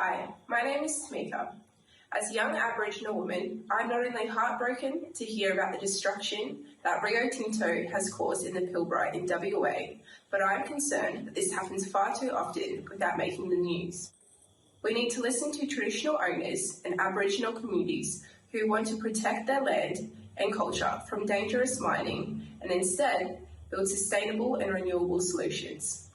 Hi, my name is Tamika. As a young Aboriginal woman, I'm not only heartbroken to hear about the destruction that Rio Tinto has caused in the Pilbara in WA, but I'm concerned that this happens far too often without making the news. We need to listen to traditional owners and Aboriginal communities who want to protect their land and culture from dangerous mining and instead build sustainable and renewable solutions.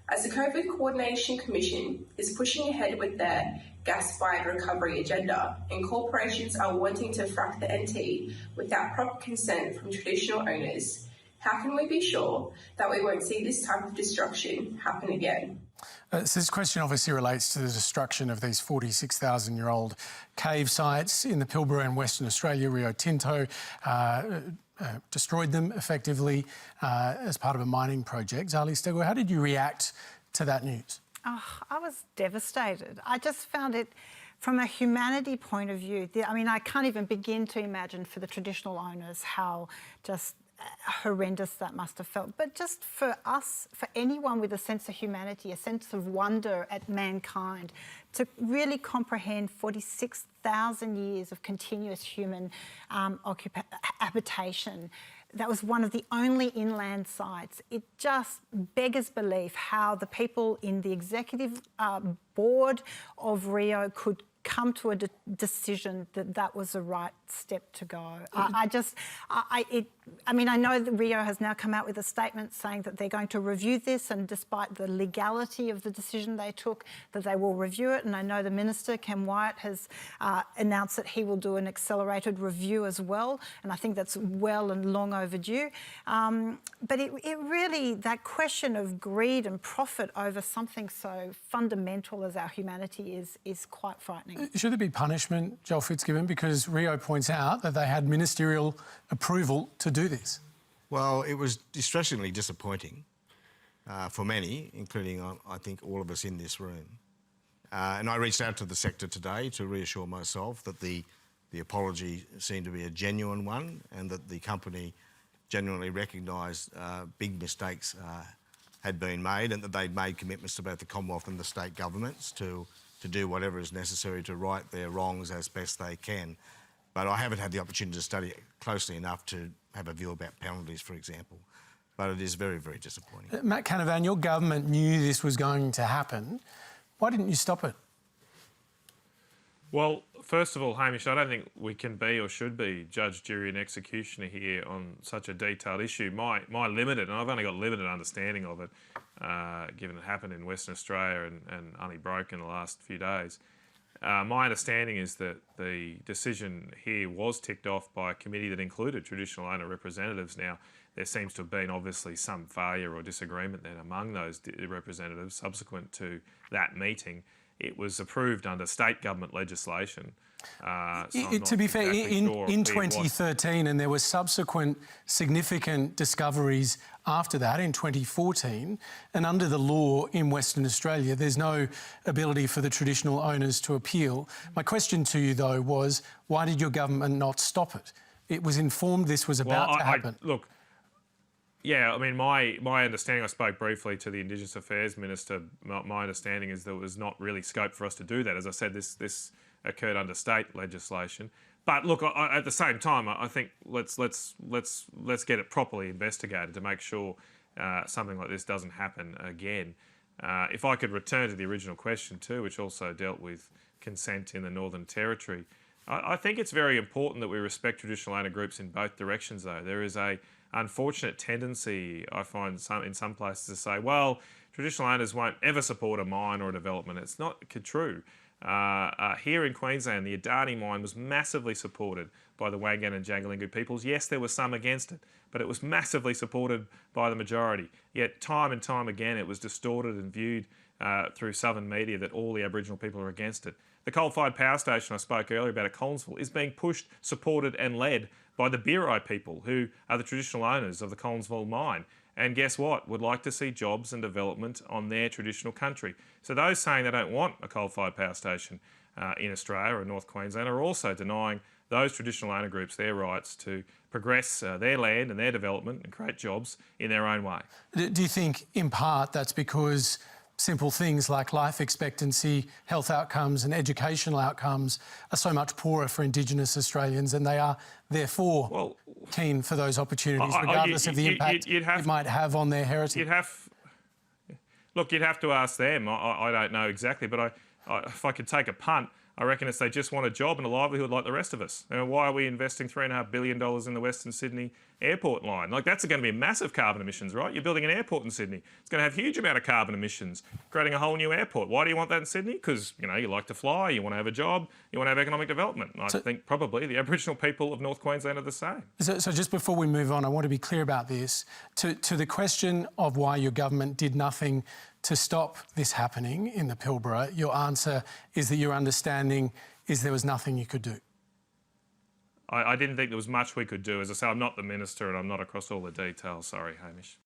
As the COVID Coordination Commission is pushing ahead with their gas-fired recovery agenda and corporations are wanting to frack the NT without proper consent from traditional owners, how can we be sure that we won't see this type of destruction happen again? So this question obviously relates to the destruction of these 46,000-year-old cave sites in the Pilbara in Western Australia. Rio Tinto destroyed them effectively as part of a mining project. Zali, Steggall, how did you react to that news? Oh, I was devastated. I just found it, from a humanity point of view, I can't even begin to imagine for the traditional owners how just horrendous that must have felt. But just for us, for anyone with a sense of humanity, a sense of wonder at mankind, to really comprehend 46,000 years of continuous human habitation. That was one of the only inland sites. It just beggars belief how the people in the executive board of Rio could come to a decision that that was the right step to go. I know that Rio has now come out with a statement saying that they're going to review this, and despite the legality of the decision they took, that they will review it. And I know the Minister, Ken Wyatt, has announced that he will do an accelerated review as well. And I think that's well and long overdue. But it really, that question of greed and profit over something so fundamental as our humanity is quite frightening. Should there be punishment, Joel Fitzgibbon, because Rio points out that they had ministerial approval to do this? Well, it was distressingly disappointing for many, including, I think, all of us in this room. And I reached out to the sector today to reassure myself that the apology seemed to be a genuine one and that the company genuinely recognised big mistakes had been made and that they'd made commitments to both the Commonwealth and the state governments to do whatever is necessary to right their wrongs as best they can. But I haven't had the opportunity to study it closely enough to have a view about penalties, for example. But it is very, very disappointing. Matt Canavan, your government knew this was going to happen. Why didn't you stop it? Well, first of all, Hamish, I don't think we can be or should be judge, jury and executioner here on such a detailed issue. My limited, and I've only got limited understanding of it, given it happened in Western Australia and only broke in the last few days. My understanding is that the decision here was ticked off by a committee that included traditional owner representatives. Now, there seems to have been obviously some failure or disagreement then among those representatives subsequent to that meeting. It was approved under state government legislation. To be fair, in 2013, and there were subsequent significant discoveries after that in 2014, and under the law in Western Australia, there's no ability for the traditional owners to appeal. My question to you, though, was why did your government not stop it? It was informed this was about to happen. Look, yeah, I mean, my understanding, I spoke briefly to the Indigenous Affairs Minister, my understanding is there was not really scope for us to do that. As I said, this occurred under state legislation. But look, at the same time, I think let's get it properly investigated to make sure something like this doesn't happen again. If I could return to the original question too, which also dealt with consent in the Northern Territory, I think it's very important that we respect traditional owner groups in both directions, though. There is a unfortunate tendency, I find, in some places to say, well, traditional owners won't ever support a mine or a development. It's not true. Here in Queensland, the Adani mine was massively supported by the Wang and Jagalingou peoples. Yes, there were some against it, but it was massively supported by the majority. Yet time and time again, it was distorted and viewed through southern media that all the Aboriginal people are against it. The coal-fired power station I spoke earlier about at Collinsville is being pushed, supported and led by the Birrai people, who are the traditional owners of the Collinsville mine. And guess what? Would like to see jobs and development on their traditional country. So those saying they don't want a coal-fired power station in Australia or North Queensland are also denying those traditional owner groups their rights to progress their land and their development and create jobs in their own way. Do you think, in part, that's because simple things like life expectancy, health outcomes and educational outcomes are so much poorer for Indigenous Australians, and they are therefore keen for those opportunities, regardless of the impact it might have on their heritage. You'd have to ask them. I don't know exactly, but if I could take a punt, I reckon it's they just want a job and a livelihood like the rest of us. Why are we investing $3.5 billion in the Western Sydney airport line? Like, that's going to be massive carbon emissions, right? You're building an airport in Sydney. It's going to have a huge amount of carbon emissions, creating a whole new airport. Why do you want that in Sydney? Because, you like to fly, you want to have a job, you want to have economic development. And I think probably the Aboriginal people of North Queensland are the same. So just before we move on, I want to be clear about this. To the question of why your government did nothing to stop this happening in the Pilbara, your answer is that your understanding is there was nothing you could do. I didn't think there was much we could do. As I say, I'm not the minister and I'm not across all the details. Sorry, Hamish.